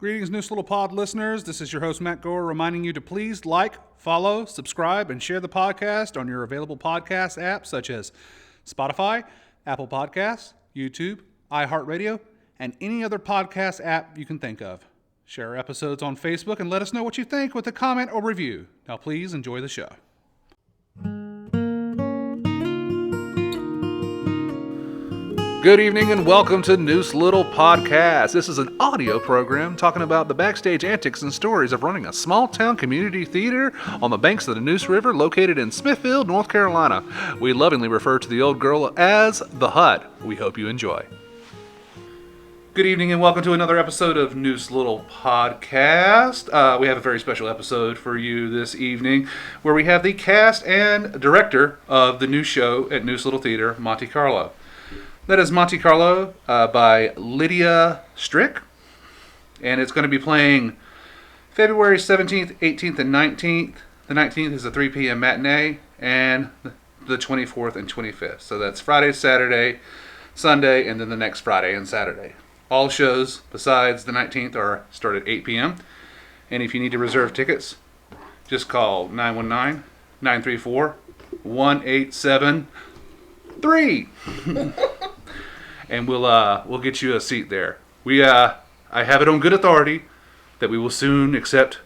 Greetings, Neuse Little Pod listeners. This is your host, Matt Gore, reminding you to please like, follow, subscribe, and share the podcast on your available podcast apps such as Spotify, Apple Podcasts, YouTube, iHeartRadio, and any other podcast app you can think of. Share our episodes on Facebook and let us know what you think with a comment or review. Now, please enjoy the show. Good evening and welcome to Neuse Little Podcast. This is an audio program talking about the backstage antics and stories of running a small-town community theater on the banks of the Neuse River located in Smithfield, North Carolina. We lovingly refer to the old girl as the Hut. We hope you enjoy. Good evening and welcome to another episode of Neuse Little Podcast. We have a very special episode for you this evening where we have the cast and director of the new show at Neuse Little Theater, Monte Carlo. That is Monte Carlo by Lydia Strick, and it's going to be playing February 17th, 18th, and 19th. The 19th is a 3 p.m. matinee, and the 24th and 25th. So that's Friday, Saturday, Sunday, and then the next Friday and Saturday. All shows besides the 19th are start at 8 p.m. And if you need to reserve tickets, just call 919-934-1873. And we'll get you a seat there. I have it on good authority that we will soon accept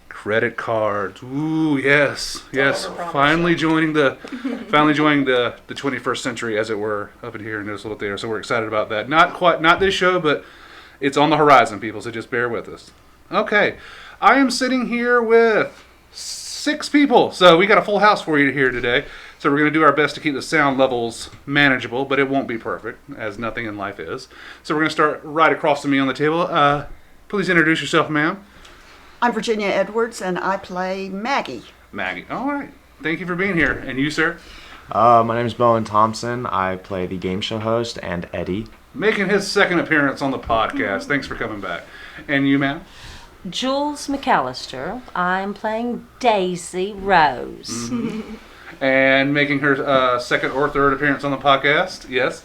credit cards. Ooh, yes. Finally joining the 21st century, as it were, up in here in this little theater. So we're excited about that. Not this show, but it's on the horizon, people. So just bear with us. Okay, I am sitting here with 6 people, so we got a full house for you here today. So we're going to do our best to keep the sound levels manageable, but it won't be perfect, as nothing in life is. So we're going to start right across from me on the table. Please introduce yourself, ma'am. I'm Virginia Edwards, and I play Maggie. Maggie. All right. Thank you for being here. And you, sir? My name is Bowen Thomson. I play the game show host and Eddie. Making his second appearance on the podcast. Thanks for coming back. And you, ma'am? Julz McCallister. I'm playing Daisy Rose. Mm-hmm. And making her second or third appearance on the podcast. Yes?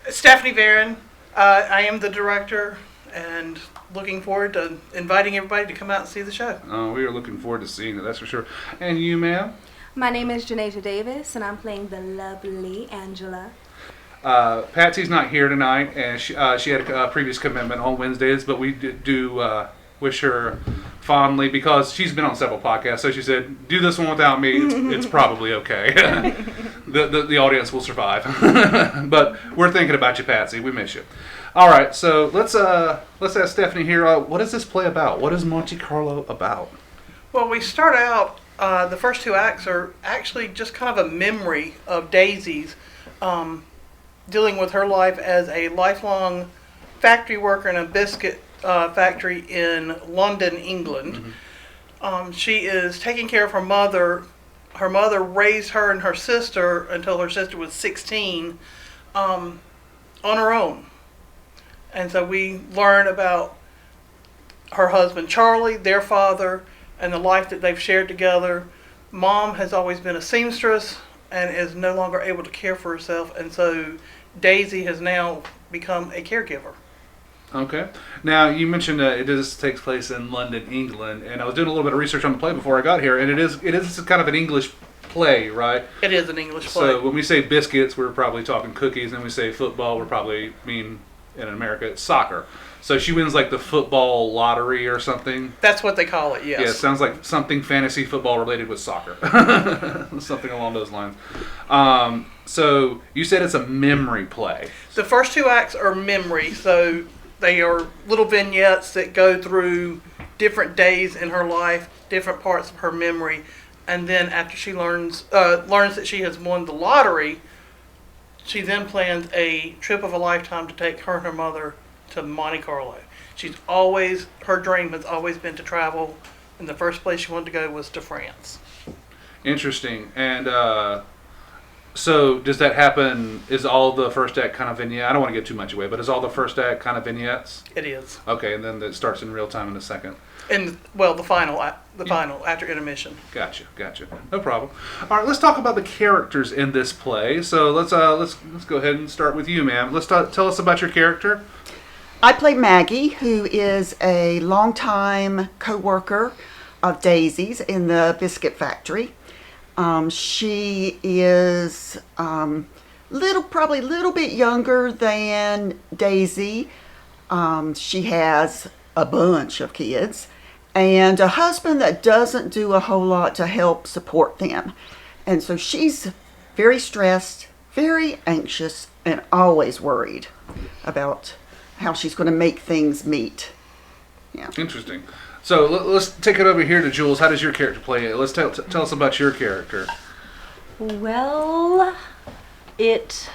Stephanie Veren. I am the director and looking forward to inviting everybody to come out and see the show. Oh, we are looking forward to seeing it, that's for sure. And you, ma'am? My name is Jaynesha Davis, and I'm playing the lovely Angela. Patsy's not here tonight, and she had a previous commitment on Wednesdays, but we do wish her fondly because she's been on several podcasts. So she said, "Do this one without me. It's probably okay. the audience will survive." But we're thinking about you, Patsy. We miss you. All right, so let's ask Stephanie here. What is this play about? What is Monte Carlo about? Well, we start out. The first 2 acts are actually just kind of a memory of Daisy's, dealing with her life as a lifelong factory worker in a biscuit factory in London, England. Mm-hmm. She is taking care of her mother. Her mother raised her and her sister until her sister was 16 on her own. And so we learn about her husband Charlie, their father, and the life that they've shared together. Mom has always been a seamstress and is no longer able to care for herself, and so Daisy has now become a caregiver. Okay. Now, you mentioned this takes place in London, England, and I was doing a little bit of research on the play before I got here, and it is kind of an English play, right? It is an English play. So when we say biscuits, we're probably talking cookies, and when we say football, we're probably mean in America it's soccer. So she wins like the football lottery or something. That's what they call it, yes. Yeah, it sounds like something fantasy football related with soccer. Something along those lines. So you said it's a memory play. The first 2 acts are memory, so they are little vignettes that go through different days in her life, different parts of her memory, and then after she learns that she has won the lottery, she then plans a trip of a lifetime to take her and her mother to Monte Carlo. Her dream has always been to travel, and the first place she wanted to go was to France. Interesting. And so does that happen, is all the first act kind of vignette? I don't want to give too much away, but is all the first act kind of vignettes? It is. Okay, and then it starts in real time in the second. And the final after intermission. Gotcha. No problem. All right, let's talk about the characters in this play. So let's go ahead and start with you, ma'am. Tell us about your character. I play Maggie, who is a longtime co-worker of Daisy's in the biscuit factory. She is probably a little bit younger than Daisy. She has a bunch of kids and a husband that doesn't do a whole lot to help support them. And so she's very stressed, very anxious, and always worried about how she's going to make things meet. Yeah. Interesting. So let's take it over here to Julz. How does your character play it? Let's tell us about your character. Well, it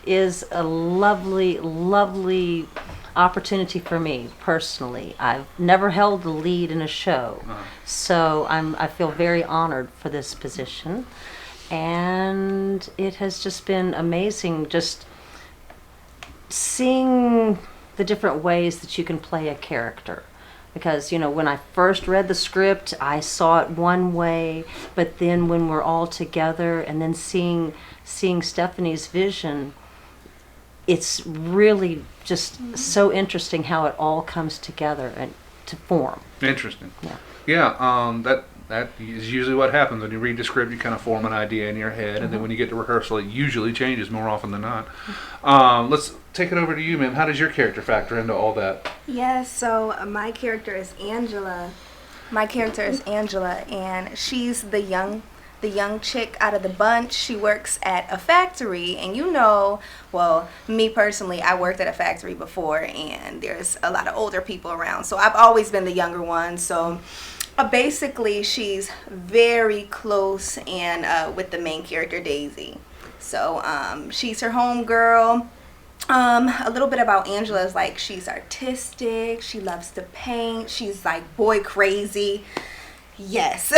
is a lovely, lovely opportunity for me personally. I've never held the lead in a show, so I feel very honored for this position, and it has just been amazing just seeing the different ways that you can play a character. Because, when I first read the script, I saw it one way, but then when we're all together and then seeing Stephanie's vision, it's really just so interesting how it all comes together and to form. Interesting. Yeah. Yeah, that is usually what happens. When you read the script, you kind of form an idea in your head, and then when you get to rehearsal, it usually changes more often than not. Let's take it over to you, ma'am. How does your character factor into all that? Yes, so my character is Angela. And she's the young chick out of the bunch. She works at a factory, and well, me personally, I worked at a factory before, and there's a lot of older people around, so I've always been the younger one. So basically, she's very close and with the main character, Daisy. So she's her home girl. A little bit about Angela is like she's artistic. She loves to paint. She's like boy crazy. Yes.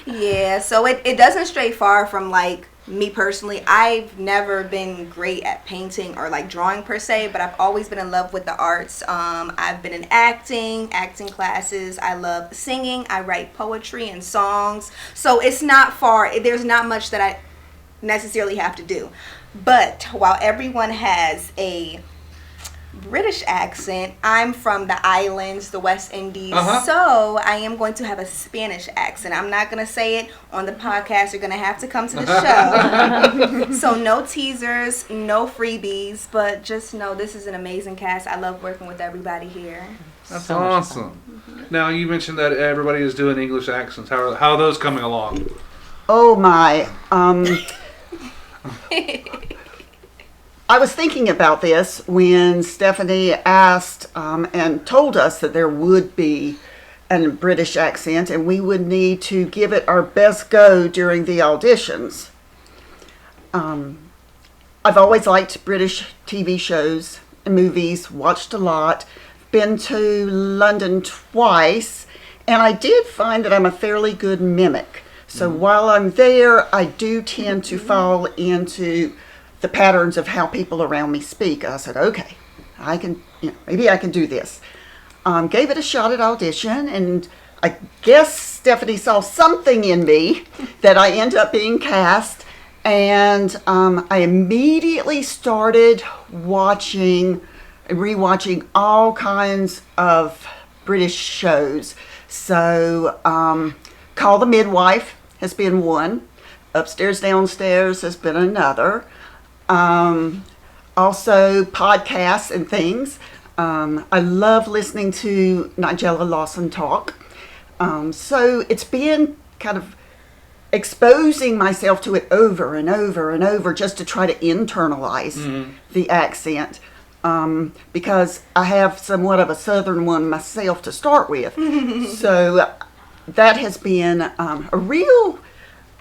Yeah. So it doesn't stray far from like me personally. I've never been great at painting or like drawing per se, but I've always been in love with the arts. I've been in acting classes. I love singing. I write poetry and songs. So it's not far. There's not much that I necessarily have to do. But while everyone has a British accent, I'm from the islands, the West Indies, so I am going to have a Spanish accent. I'm not going to say it on the podcast. You're going to have to come to the show. So no teasers, no freebies, but just know this is an amazing cast. I love working with everybody here. That's So awesome. Now, you mentioned that everybody is doing English accents. How are those coming along? Oh my. I was thinking about this when Stephanie asked and told us that there would be a British accent and we would need to give it our best go during the auditions. I've always liked British TV shows and movies, watched a lot, been to London twice, and I did find that I'm a fairly good mimic. So while I'm there, I do tend to fall into the patterns of how people around me speak. I said, okay, I can, maybe I can do this. Gave it a shot at audition, and I guess Stephanie saw something in me that I ended up being cast, and I immediately started rewatching all kinds of British shows. So Call the Midwife has been one. Upstairs, Downstairs has been another. Also podcasts and things. I love listening to Nigella Lawson talk. So it's been kind of exposing myself to it over and over and over just to try to internalize the accent. Because I have somewhat of a southern one myself to start with. So that has been a real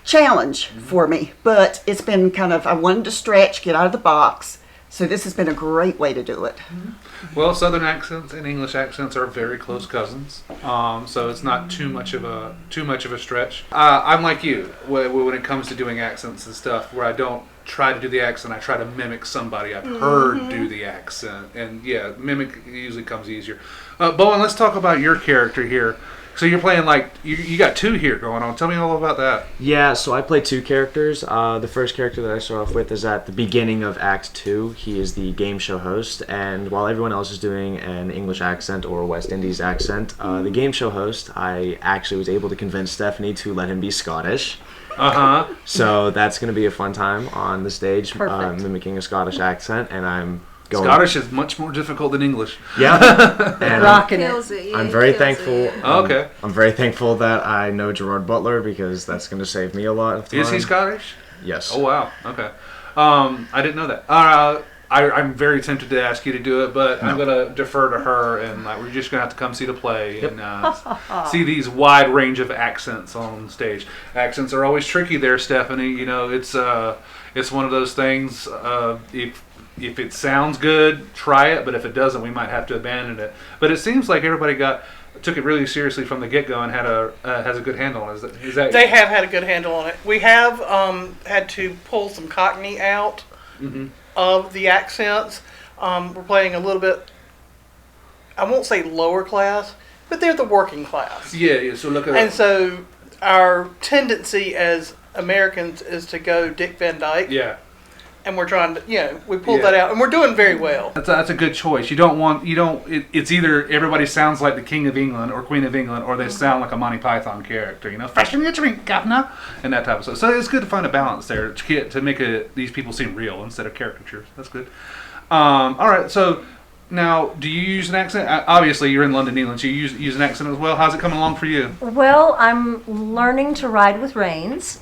challenge for me, but it's been kind of, I wanted to stretch, get out of the box, so this has been a great way to do it. Well, Southern accents and English accents are very close cousins, so it's not too much of a stretch. I'm like you when it comes to doing accents and stuff, where I don't try to do the accent, I try to mimic somebody I've heard do the accent, and yeah, mimic usually comes easier. Bowen, let's talk about your character here. So you're playing like you got two here going on. Tell me all about that. Yeah, so I play two characters. The first character that I start off with is at the beginning of Act 2. He is the game show host, and while everyone else is doing an English accent or a West Indies accent, the game show host, I actually was able to convince Stephanie to let him be Scottish. So that's going to be a fun time on the stage, mimicking a Scottish accent, and I'm going. Scottish is much more difficult than English. Yeah, and Rocking it. I'm very thankful. Okay. I'm very thankful that I know Gerard Butler because that's going to save me a lot of time. Is he Scottish? Yes. Oh wow. Okay. I didn't know that. I'm very tempted to ask you to do it, but I'm going to defer to her, and we're just going to have to come see the play and see these wide range of accents on stage. Accents are always tricky there, Stephanie. You know, it's one of those things. If it sounds good, try it, but if it doesn't, we might have to abandon it. But it seems like everybody took it really seriously from the get-go and has a good handle on it. Is that They have had a good handle on it. We have had to pull some Cockney out of the accents. We're playing a little bit, I won't say lower class, but they're the working class. Yeah, so look at And so our tendency as Americans is to go Dick Van Dyke. Yeah. And we're trying to, we pulled that out, and we're doing very well. That's a good choice. It's either everybody sounds like the King of England or Queen of England, or they sound like a Monty Python character, Freshen your drink, governor, and that type of stuff. So it's good to find a balance there to make these people seem real instead of caricatures. That's good. All right, so now, do you use an accent? Obviously, you're in London, England, so you use an accent as well. How's it coming along for you? Well, I'm learning to ride with reins.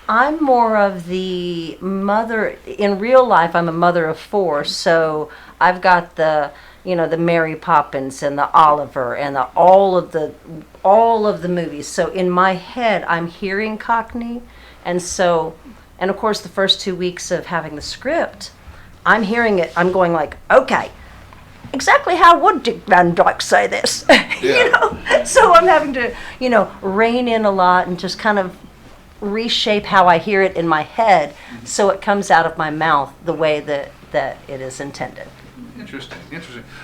I'm more of the mother in real life. I'm a mother of four, so I've got the Mary Poppins and the Oliver and all of the movies. So in my head, I'm hearing Cockney, and of course the first 2 weeks of having the script, I'm hearing it. I'm going like, okay, exactly how would Dick Van Dyke say this? Yeah. So I'm having to rein in a lot and just kind of reshape how I hear it in my head so it comes out of my mouth the way that it is intended. Interesting.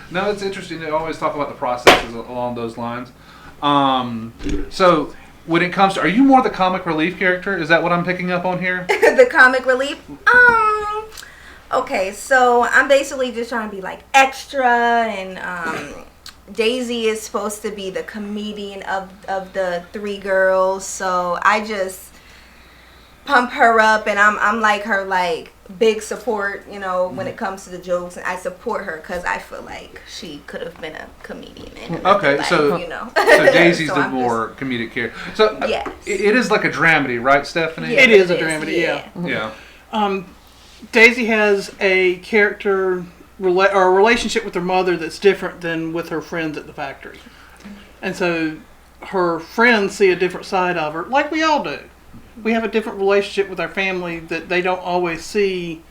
No, it's interesting to always talk about the processes along those lines. So when it comes to, are you more the comic relief character? Is that what I'm picking up on here? The comic relief? Okay, so I'm basically just trying to be like extra, and Daisy is supposed to be the comedian of the three girls, so I just pump her up, and I'm like her like big support, when it comes to the jokes, and I support her because I feel like she could have been a comedian. Okay, life, so Daisy's so the more comedic character. So yes. It is like a dramedy, right, Stephanie? It is a dramedy, yeah. Daisy has a character or a relationship with her mother that's different than with her friends at the factory. And so her friends see a different side of her, like we all do. We have a different relationship with our family that they don't always see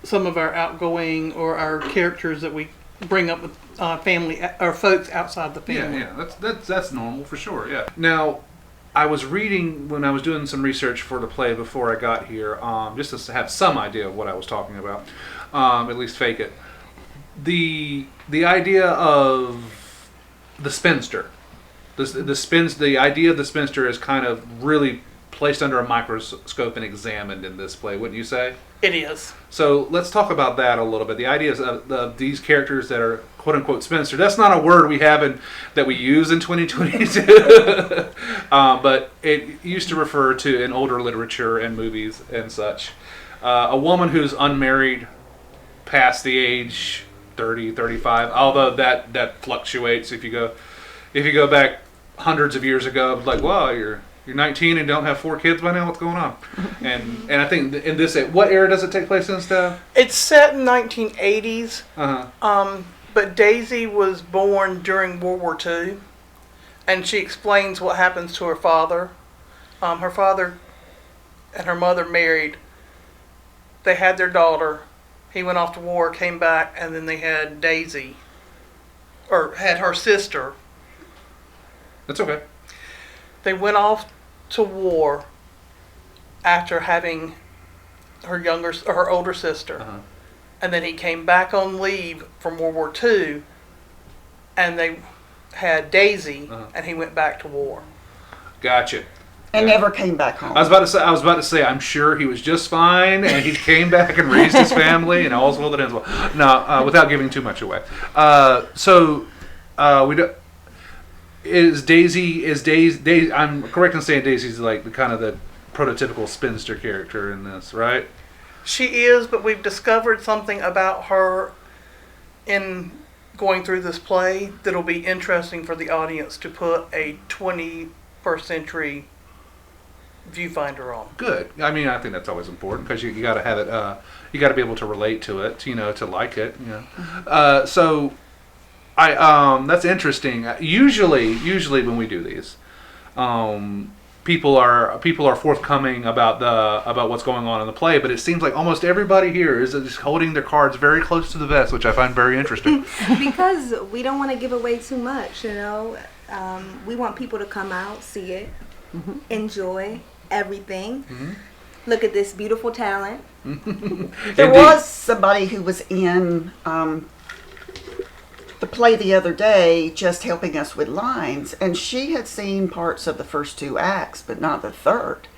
some of our outgoing or our characters that we bring up with family or folks outside the family. Yeah, that's normal for sure, yeah. Now, I was reading when I was doing some research for the play before I got here, just to have some idea of what I was talking about, at least fake it. The idea of the spinster, the idea of the spinster is kind of really placed under a microscope and examined in this play, wouldn't you say? It is. So let's talk about that a little bit. The ideas of these characters that are quote unquote spinster. That's not a word we have that we use in 2022, but it used to refer to in older literature and movies and such. A woman who's unmarried past the age 30, 35, although that fluctuates. If you go back hundreds of years ago, it's like, wow, you're 19 and don't have 4 kids by now. What's going on? And I think in this, what era does it take place in, Steph? It's set in 1980s. But Daisy was born during World War II, and she explains what happens to her father. Her father and her mother married. They had their daughter. He went off to war, came back, and then they had Daisy, or had her sister. That's okay. They went off to war after having her older sister. And then he came back on leave from World War II, and had Daisy, and he went back to war. Gotcha. And Yeah. never came back home. I was about to say, I'm sure he was just fine, and he came back and raised his family, and all's well that ends well. No, without giving too much away. We do. Is Daisy? I'm correct in saying Daisy's like the kind of the prototypical spinster character in this, right? She is, but we've discovered something about her in going through this play that'll be interesting for the audience to put a 21st century viewfinder on. Good. I mean, I think that's always important because you got to have it. You got to be able to relate to it, to like it. So, that's interesting. Usually when we do these, people are forthcoming about what's going on in the play. But it seems like almost everybody here is just holding their cards very close to the vest, which I find very interesting. Because we don't want to give away too much, we want people to come out, see it, enjoy everything. Look at this beautiful talent. There was somebody who was in the play the other day just helping us with lines, and she had seen parts of the first 2 acts but not the third,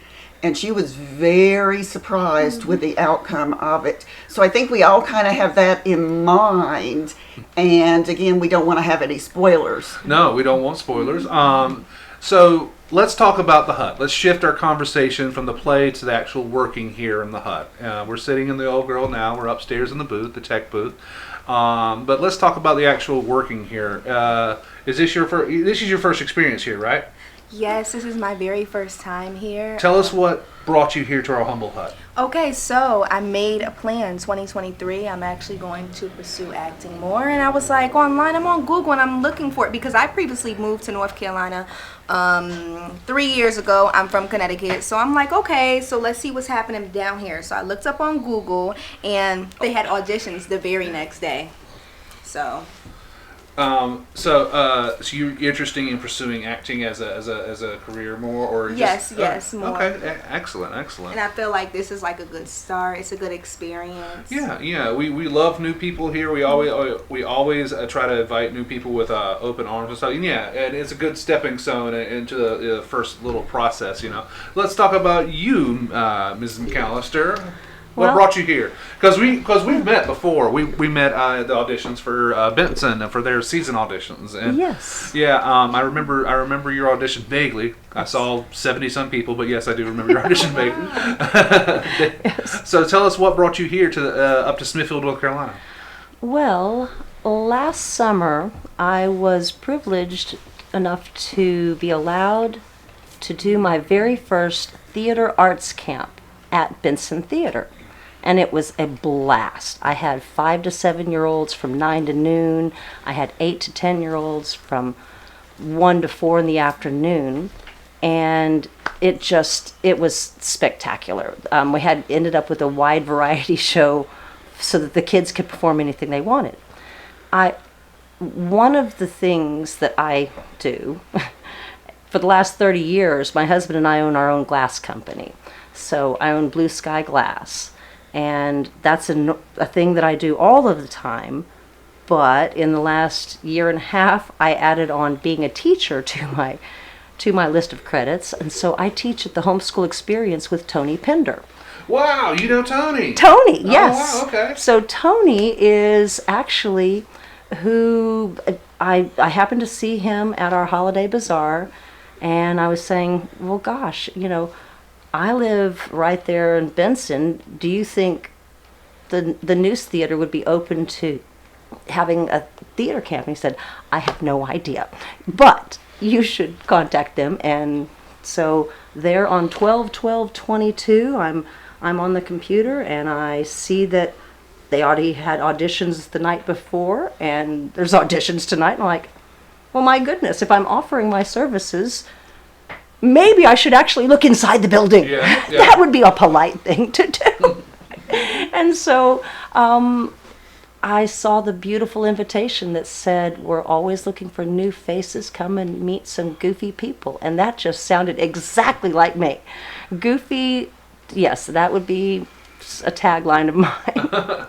and she was very surprised with the outcome of it. So I think we all kind of have that in mind, and again, we don't want to have any spoilers. No, we don't want spoilers. So let's talk about the hut. Let's shift our conversation from the play to the actual working here in the hut. We're sitting in the Old Girl now. We're upstairs in the booth, the tech booth. But let's talk about the actual working here. This is your first experience here, right? Yes, this is my very first time here. Tell us what brought you here to our humble hut. Okay, so I made a plan. 2023, I'm actually going to pursue acting more. And I was like, online, I'm on Google, and I'm looking for it because I previously moved to North Carolina 3 years ago. I'm from Connecticut. So I'm like, okay, so let's see what's happening down here. So I looked up on Google, and they had auditions the very next day. So you're interested in pursuing acting as a career more, or just, yes, more. Okay, excellent. And I feel like this is like a good start. It's a good experience. Yeah. We love new people here. We always try to invite new people with open arms and stuff. And and it's a good stepping stone into the first little process. Let's talk about you, Mrs. McCallister. What brought you here? Because we've met before. We met at the auditions for Benson for their season auditions. And Yes. Yeah. I remember your audition vaguely. I saw 70-some people, but yes, I do remember your audition vaguely. Yes. So tell us what brought you here to up to Smithfield, North Carolina. Well, last summer I was privileged enough to be allowed to do my very first theater arts camp at Benson Theater. And it was a blast. I had 5 to 7-year-olds from 9 to noon. I had 8 to 10-year-olds from 1 to 4 in the afternoon. And it was spectacular. We had ended up with a wide variety show so that the kids could perform anything they wanted. One of the things that I do, for the last 30 years, my husband and I own our own glass company. So I own Blue Sky Glass. And that's a thing that I do all of the time. But in the last year and a half, I added on being a teacher to my list of credits. And so I teach at the Homeschool Experience with Tony Pender. Wow, you know Tony. Tony, yes. Oh, wow, okay. So Tony is actually who I happened to see him at our holiday bazaar. And I was saying, well, gosh, I live right there in Benson. Do you think the Neuse Theater would be open to having a theater camp? And he said, I have no idea, but you should contact them. And so they're on 12/12/22. I'm on the computer and I see that they already had auditions the night before, and there's auditions tonight. And I'm like, well, my goodness, if I'm offering my services, maybe I should actually look inside the building. Yeah. That would be a polite thing to do. And so I saw the beautiful invitation that said, we're always looking for new faces. Come and meet some goofy people. And that just sounded exactly like me. Goofy, yes, that would be a tagline of mine.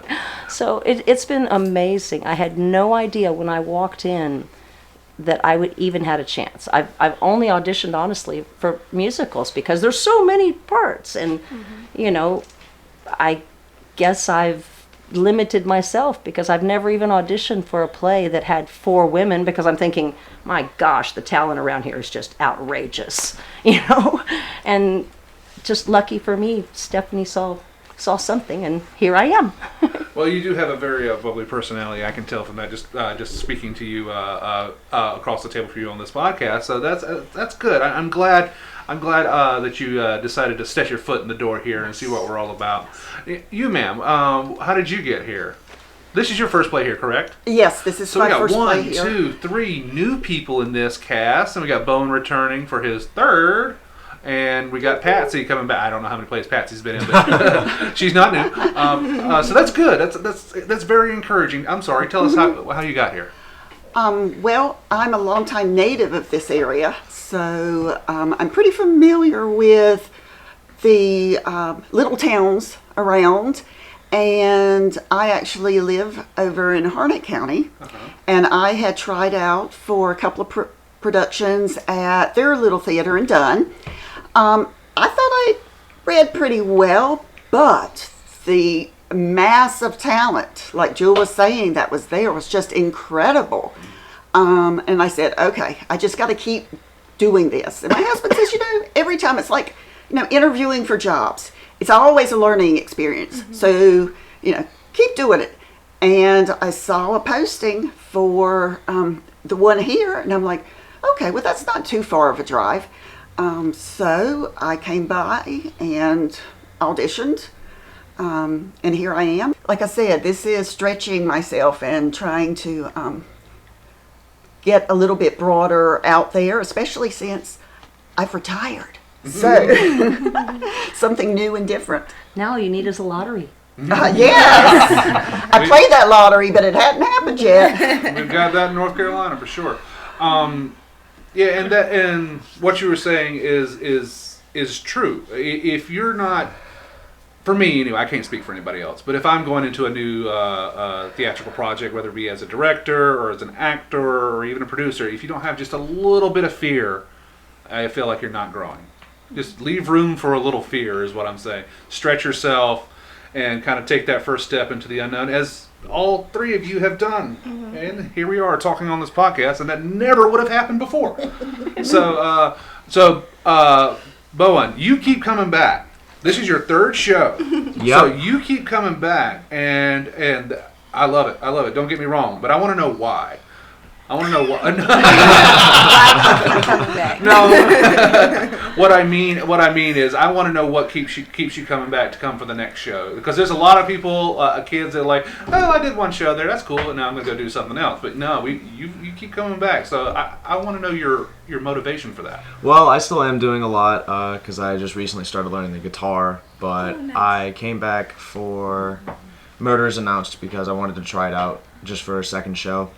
So it's been amazing. I had no idea when I walked in that I would even had a chance. I've only auditioned honestly for musicals because there's so many parts, and you know, I guess I've limited myself because I've never even auditioned for a play that had 4 women, because I'm thinking, my gosh, the talent around here is just outrageous, you know. And just lucky for me, Stephanie saw something, and here I am. Well, you do have a very bubbly personality. I can tell from that, just speaking to you across the table for you on this podcast. So that's good. I'm glad that you decided to set your foot in the door here and see what we're all about. You, ma'am, how did you get here? This is your first play here, correct? Yes, this is So my we got first play 1, here. 2, 3 new people in this cast, and we got Bowen returning for his 3rd. And we got Patsy coming back. I don't know how many plays Patsy's been in, but she's not new. So that's good. That's very encouraging. I'm sorry. Tell us how you got here. Well, I'm a longtime native of this area, so I'm pretty familiar with the little towns around. And I actually live over in Harnett County, and I had tried out for a couple of productions at their little theater in Dunn. I thought I read pretty well, but the mass of talent, like Jewel was saying, that was there was just incredible. And I said, okay, I just got to keep doing this. And my husband says, every time it's like, interviewing for jobs, it's always a learning experience. So, keep doing it. And I saw a posting for the one here, and I'm like, okay, well, that's not too far of a drive. So I came by and auditioned, and here I am. Like I said, this is stretching myself and trying to get a little bit broader out there, especially since I've retired. So something new and different. Now all you need is a lottery. Yes, I played that lottery, but it hadn't happened yet. We've got that in North Carolina for sure. Yeah, and what you were saying is true. If you're not, for me anyway, I can't speak for anybody else, but if I'm going into a new theatrical project, whether it be as a director or as an actor or even a producer, if you don't have just a little bit of fear, I feel like you're not growing. Just leave room for a little fear is what I'm saying. Stretch yourself and kind of take that first step into the unknown, as all 3 of you have done. And here we are talking on this podcast, and that never would have happened before. So Bowen, you keep coming back. This is your 3rd show. Yep. So you keep coming back, and I love it. I love it. Don't get me wrong, but I want to know why. I want to know why. Coming back. No. What I mean is, I want to know what keeps you coming back to come for the next show. Because there's a lot of people, kids that are like, oh, I did one show there, that's cool, and now I'm going to go do something else. But no, you keep coming back. So I want to know your motivation for that. Well, I still am doing a lot because I just recently started learning the guitar, but I came back for Murder is Announced because I wanted to try it out just for a second show,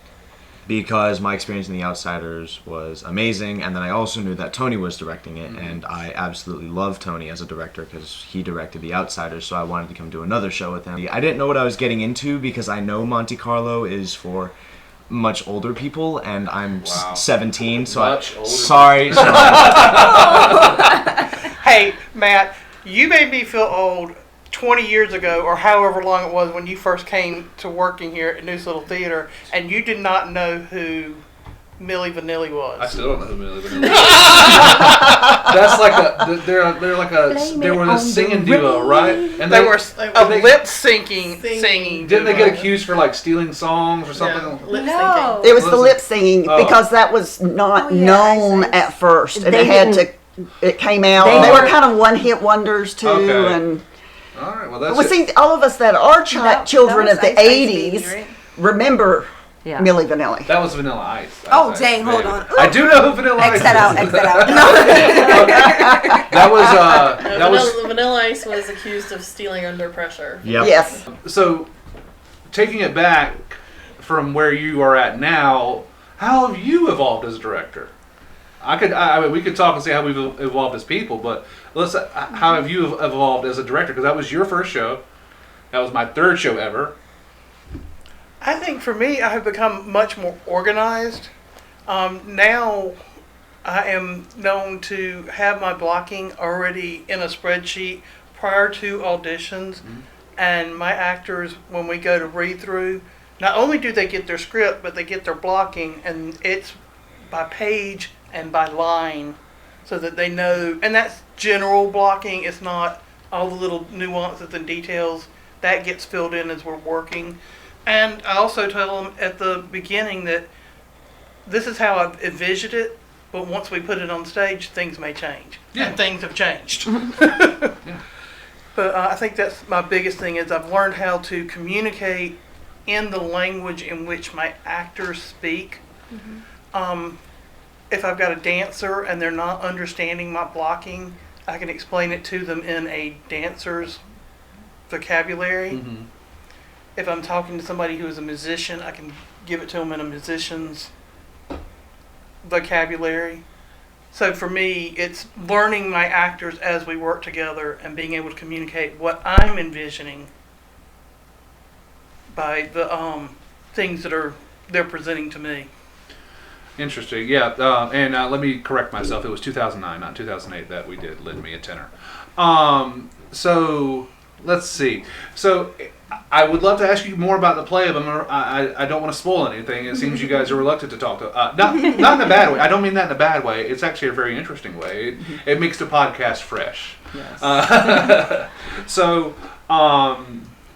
because my experience in The Outsiders was amazing, and then I also knew that Tony was directing it, and I absolutely love Tony as a director because he directed The Outsiders, so I wanted to come do another show with him. I didn't know what I was getting into because I know Monte Carlo is for much older people, and I'm 17, so sorry. Hey, Matt, you made me feel old 20 years ago, or however long it was when you first came to working here at Neuse Little Theater, and you did not know who Milli Vanilli was. I still don't know who Milli Vanilli is. That's like they were a singing duo, right? And they were lip syncing. Didn't they get accused for like stealing songs or something? Yeah, lip No. syncing. It was the lip singing because that was not known at first, and it came out. They were kind of one-hit wonders too, and. All right, well that's Well, see, all of us that are children of the 80s right? remember Milli Vanilli. That was Vanilla Ice. Oh, dang, hold on. I do know who Vanilla Ice X that out, is. X that out. No. That was Vanilla Ice was accused of stealing Under Pressure. Yep. Yes. So, taking it back from where you are at now, how have you evolved as a director? I mean, we could talk and say how we've evolved as people, but how have you evolved as a director? Because that was your first show. That was my 3rd show ever. I think for me, I have become much more organized. Now I am known to have my blocking already in a spreadsheet prior to auditions. And my actors, when we go to read through, not only do they get their script, but they get their blocking, and it's by page and by line, so that they know. And that's general blocking. It's not all the little nuances and details. That gets filled in as we're working. And I also tell them at the beginning that this is how I've envisioned it, but once we put it on stage, things may change. Yeah. And things have changed. Yeah. But I think that's my biggest thing is I've learned how to communicate in the language in which my actors speak. If I've got a dancer and they're not understanding my blocking, I can explain it to them in a dancer's vocabulary. If I'm talking to somebody who is a musician, I can give it to them in a musician's vocabulary. So for me, it's learning my actors as we work together and being able to communicate what I'm envisioning by the things that they're presenting to me. Interesting. Yeah. And let me correct myself. It was 2009, not 2008, that we did Lend Me a Tenor. So let's see. So I would love to ask you more about the play, but I don't want to spoil anything. It seems you guys are reluctant to talk to. Not in a bad way. I don't mean that in a bad way. It's actually a very interesting way. It makes the podcast fresh. Yes. So,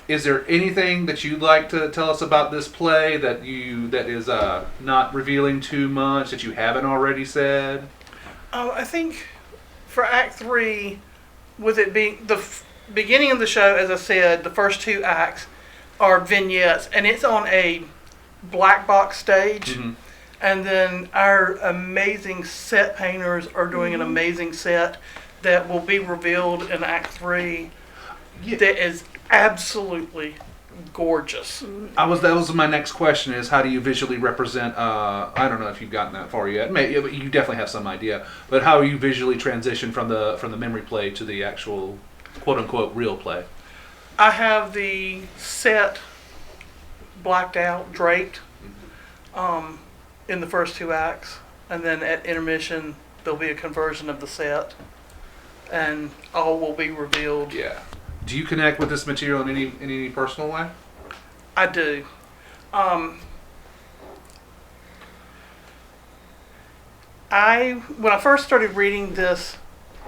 is there anything that you'd like to tell us about this play that is not revealing too much that you haven't already said? I think for Act 3, with it being the beginning of the show, as I said, the first 2 acts are vignettes, and it's on a black box stage. And then our amazing set painters are doing an amazing set that will be revealed in Act 3. That is absolutely gorgeous. That was my next question: is how do you visually represent? I don't know if you've gotten that far yet. You definitely have some idea, but how you visually transition from the memory play to the actual quote unquote real play? I have the set blacked out, draped, in the first 2 acts, and then at intermission there'll be a conversion of the set, and all will be revealed. Yeah. Do you connect with this material in any personal way? I do. When I first started reading this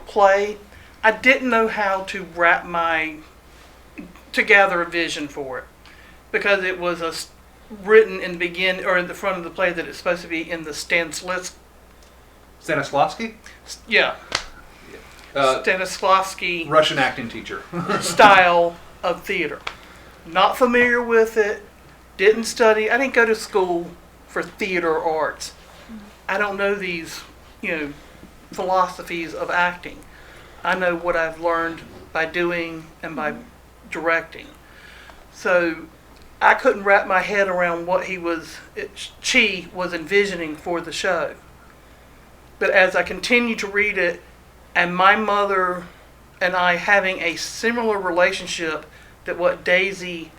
play, I didn't know how to to gather a vision for it, because it was written in the beginning or in the front of the play that it's supposed to be in the Stanislavski. Yeah. Stanislavski Russian acting teacher. style of theater. Not familiar with it. Didn't study. I didn't go to school for theater arts. I don't know these, philosophies of acting. I know what I've learned by doing and by directing. So I couldn't wrap my head around what she was envisioning for the show. But as I continued to read it, and my mother and I having a similar relationship that what Daisy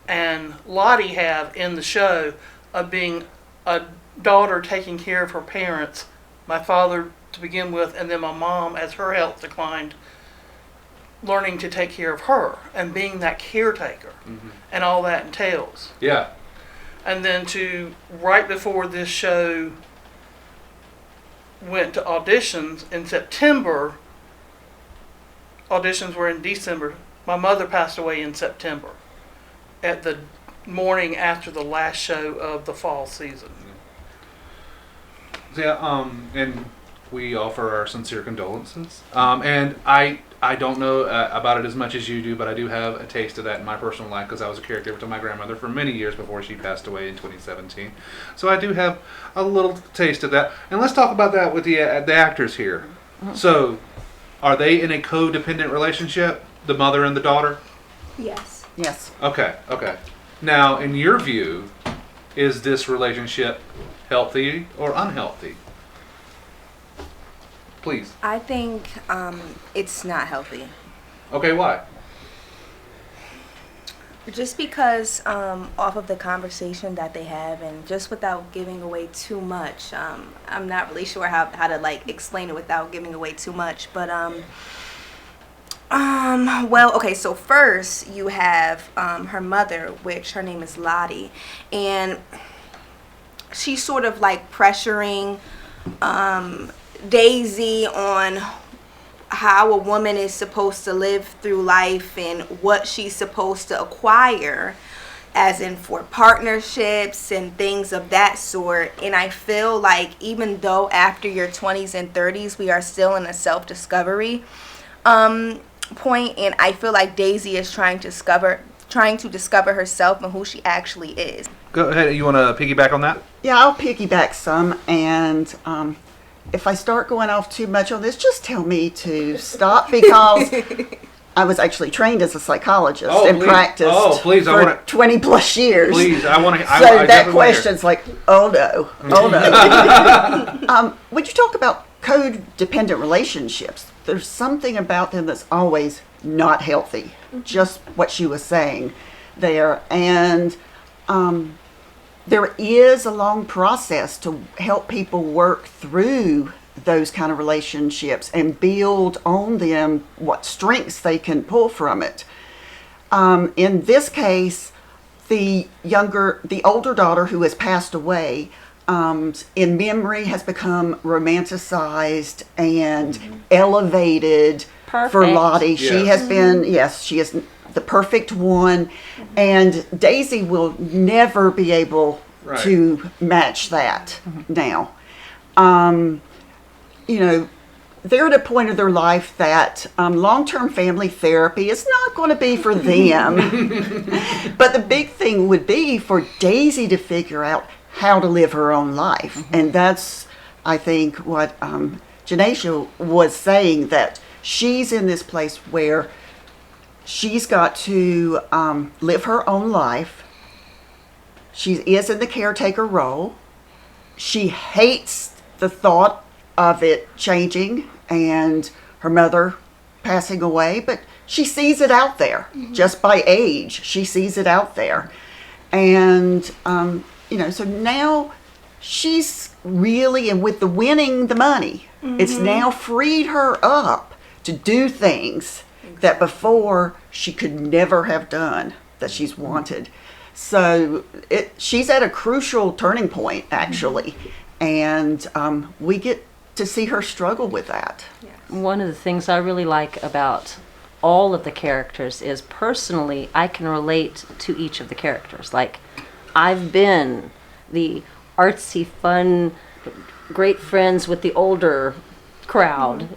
and Lottie have in the show, of being a daughter taking care of her parents, my father to begin with, and then my mom, as her health declined, learning to take care of her and being that caretaker, and all that entails. Yeah. And then right before this show went to auditions in September, auditions were in December. My mother passed away in September, at the morning after the last show of the fall season. Yeah, and we offer our sincere condolences. And I don't know about it as much as you do, but I do have a taste of that in my personal life, because I was a caregiver to my grandmother for many years before she passed away in 2017. So I do have a little taste of that. And let's talk about that with the actors here. So, are they in a codependent relationship, the mother and the daughter? Yes. Yes. Okay. Now, in your view, is this relationship healthy or unhealthy? Please. I think it's not healthy. Okay, why? Just because off of the conversation that they have, and just without giving away too much, I'm not really sure how to like explain it without giving away too much, but well, okay, so first you have her mother, which her name is Lottie, and she's sort of like pressuring Daisy on how a woman is supposed to live through life and what she's supposed to acquire, as in for partnerships and things of that sort. And I feel like even though after your 20s and 30s we are still in a self-discovery point, and I feel like Daisy is trying to discover herself and who she actually is. Go ahead. You want to piggyback on that? Yeah, I'll piggyback some, and if I start going off too much on this, just tell me to stop, because I was actually trained as a psychologist and practiced for 20 plus years. Please, I want to. So that question's like, oh no. When you talk about codependent relationships, there's something about them that's always not healthy. Just what she was saying there. And there is a long process to help people work through those kind of relationships and build on them what strengths they can pull from it. In this case, the older daughter who has passed away, in memory has become romanticized and elevated. Perfect. For Lottie. Yes. She has been, she is the perfect one, and Daisy will never be able to match that now. They're at a point of their life that long-term family therapy is not going to be for them. But the big thing would be for Daisy to figure out how to live her own life. And that's, I think, what Jaynesha was saying, that she's in this place where she's got to live her own life. She is in the caretaker role. She hates the thought of it changing and her mother passing away, but she sees it out there. Just by age, she sees it out there. And, so now she's really, and with the winning the money, it's now freed her up to do things that before she could never have done, that she's wanted. So she's at a crucial turning point, actually, and we get to see her struggle with that. One of the things I really like about all of the characters is, personally, I can relate to each of the characters. Like, I've been the artsy, fun, great friends with the older crowd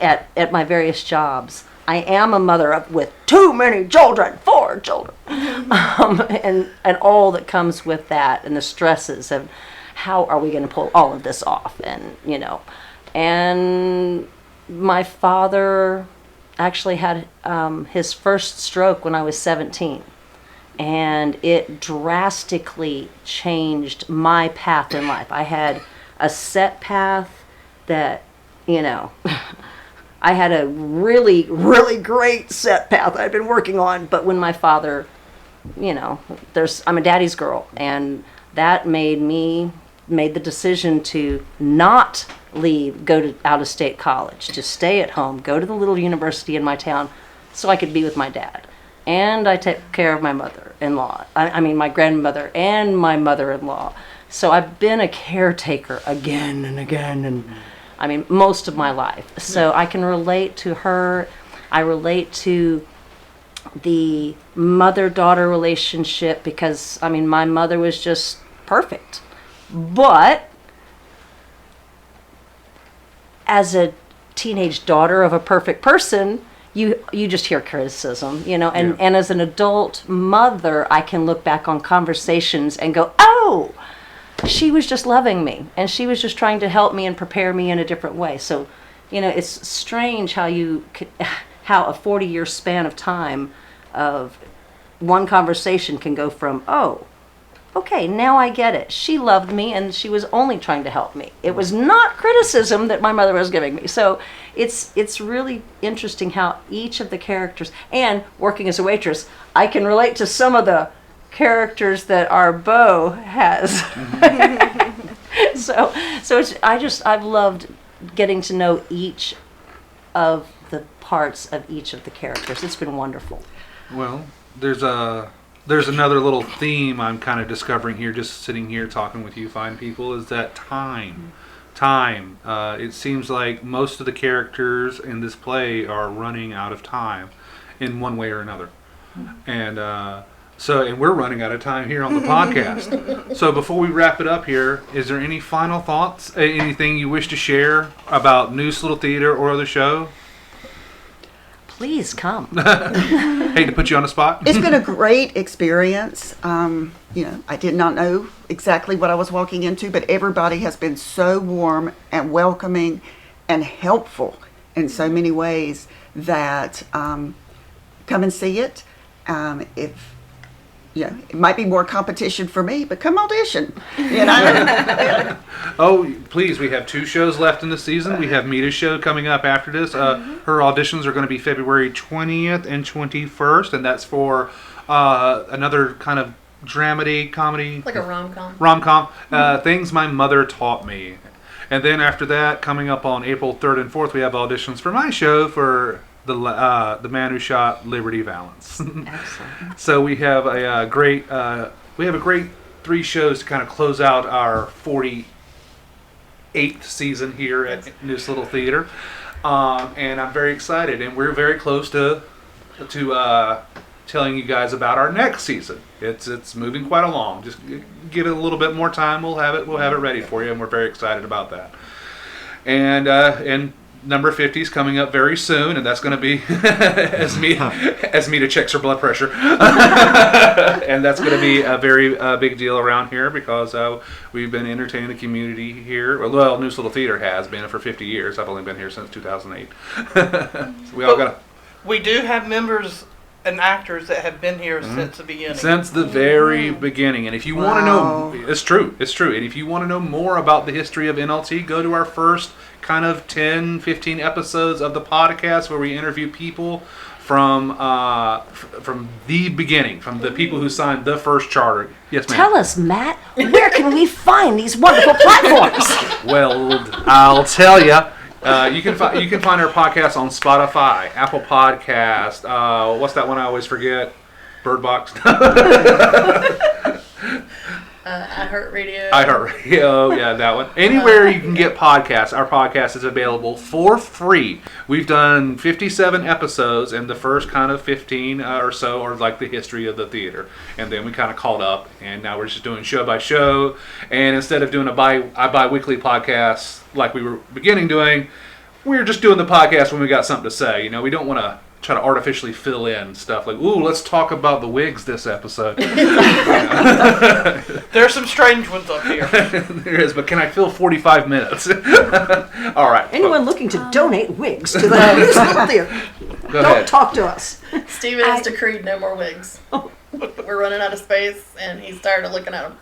at my various jobs. I am a mother with too many children, 4 children, and all that comes with that, and the stresses of how are we going to pull all of this off, and my father actually had his first stroke when I was 17, and it drastically changed my path in life. I had a set path that, I had a really, really great set path I'd been working on, but when my father, I'm a daddy's girl, and that made the decision to not leave, go to out-of-state college, to stay at home, go to the little university in my town so I could be with my dad. And I take care of my mother-in-law, my grandmother and my mother-in-law. So I've been a caretaker again and again, and most of my life. So I can relate to her. I relate to the mother-daughter relationship because, my mother was just perfect. But as a teenage daughter of a perfect person, you just hear criticism, and as an adult mother, I can look back on conversations and go, oh, she was just loving me, and she was just trying to help me and prepare me in a different way. So, it's strange how a 40-year span of time of one conversation can go from, oh, okay, now I get it. She loved me and she was only trying to help me. It was not criticism that my mother was giving me. So it's really interesting how each of the characters, and working as a waitress, I can relate to some of the characters that our beau has. so I've loved getting to know each of the parts of each of the characters. It's been wonderful. Well, there's another little theme I'm kind of discovering here, just sitting here talking with you fine people, is that time. It seems like most of the characters in this play are running out of time in one way or another. And and we're running out of time here on the podcast. So before we wrap it up here, is there any final thoughts? Anything you wish to share about Neuse Little Theater or the show? Please come. Hate to put you on the spot. It's been a great experience. I did not know exactly what I was walking into, but everybody has been so warm and welcoming and helpful in so many ways that come and see it. It might be more competition for me, but come audition. Oh, please, we have 2 shows left in the season. We have Mita's show coming up after this. Her auditions are going to be February 20th and 21st, and that's for another kind of dramedy, comedy. Like a rom-com. Rom-com. Things My Mother Taught Me. And then after that, coming up on April 3rd and 4th, we have auditions for my show for the Man Who Shot Liberty Valance. Excellent. So we have a great 3 shows to kind of close out our 48th season here at Neuse Little Theater, and I'm very excited. And we're very close to telling you guys about our next season. It's moving quite along. Just give it a little bit more time. We'll have it ready for you, and we're very excited about that. And number 50 is coming up very soon, and that's going to be as Mita checks her blood pressure. And that's going to be a very big deal around here because we've been entertaining the community here. Well, Neuse Little Theater has been for 50 years. I've only been here since 2008. So we do have members and actors that have been here since the beginning. Since the very beginning. And if you want to know, it's true. And if you want to know more about the history of NLT, go to our first kind of 10, 15 episodes of the podcast where we interview people from the beginning, from the people who signed the first charter. Yes, ma'am. Tell us, Matt, where can we find these wonderful platforms? Well, I'll tell you. You can find our podcast on Spotify, Apple Podcast. What's that one I always forget? Bird Box. iHeartRadio, yeah, that one. Anywhere you can get podcasts, our podcast is available for free. We've done 57 episodes, and the first kind of 15 or so are like the history of the theater. And then we kind of caught up, and now we're just doing show by show. And instead of doing a bi-weekly podcast like we were beginning doing, we're just doing the podcast when we got something to say. We don't want to try to artificially fill in stuff like, ooh, let's talk about the wigs this episode. There's some strange ones up here. There is, but can I fill 45 minutes? All right. Anyone looking to donate wigs to the Neuse Little Theater, don't talk to us. Steven has decreed no more wigs. We're running out of space, and he's tired of looking at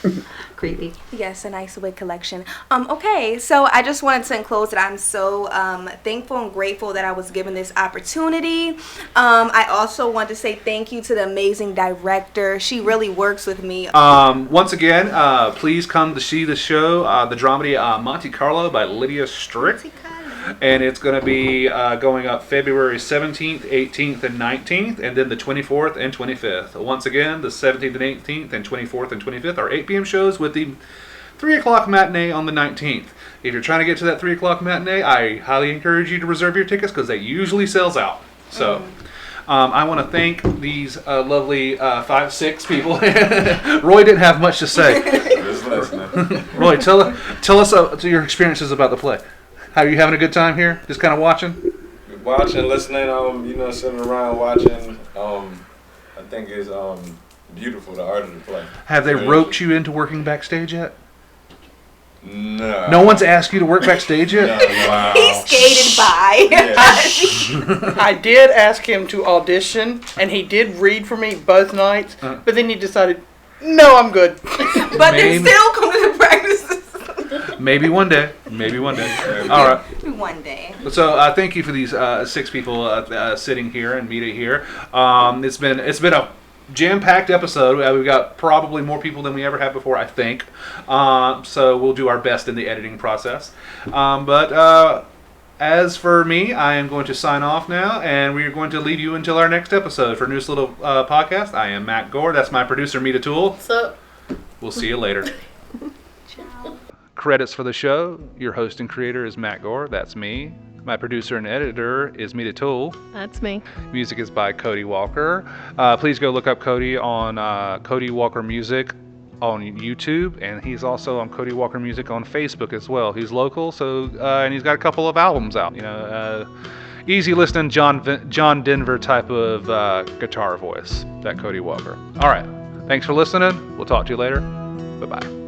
them. Creepy. Yes, a nice wig collection. Okay, so I just wanted to enclose that I'm so thankful and grateful that I was given this opportunity. I also want to say thank you to the amazing director. She really works with me. Once again, please come to see the show, the dramedy Monte Carlo by Lydia Strick. And it's going to be going up February 17th, 18th, and 19th, and then the 24th and 25th. Once again, the 17th and 18th and 24th and 25th are 8 p.m. shows with the 3 o'clock matinee on the 19th. If you're trying to get to that 3 o'clock matinee, I highly encourage you to reserve your tickets because that usually sells out. So I want to thank these lovely 5-6 people. Roy didn't have much to say. Roy, tell us your experiences about the play. How are you having a good time here? Just kind of watching? Watching, listening, sitting around watching. I think it's beautiful, the art of the play. Have they roped you into working backstage yet? No. No one's asked you to work backstage yet? No, wow. He skated by. I did ask him to audition, and he did read for me both nights, but then he decided No, I'm good. But they still come to the practices. Maybe one day. Maybe one day. All right. One day. So thank you for these 6 people sitting here and Mita here. It's been a jam-packed episode. We've got probably more people than we ever had before, I think. So we'll do our best in the editing process. But as for me, I am going to sign off now, and we're going to leave you until our next episode for Neuse Little Podcast. I am Matt Gore. That's my producer, Mita Toole. What's up? We'll see you later. Ciao. Credits for the show. Your host and creator is Matt Gore. That's me. My producer and editor is Mita Toole. That's me. Music is by Cody Walker. Please go look up Cody on Cody Walker Music on YouTube, and he's also on Cody Walker Music on Facebook as well. He's local, so and he's got a couple of albums out. Easy listening, John Denver type of guitar voice. That Cody Walker. All right. Thanks for listening. We'll talk to you later. Bye-bye.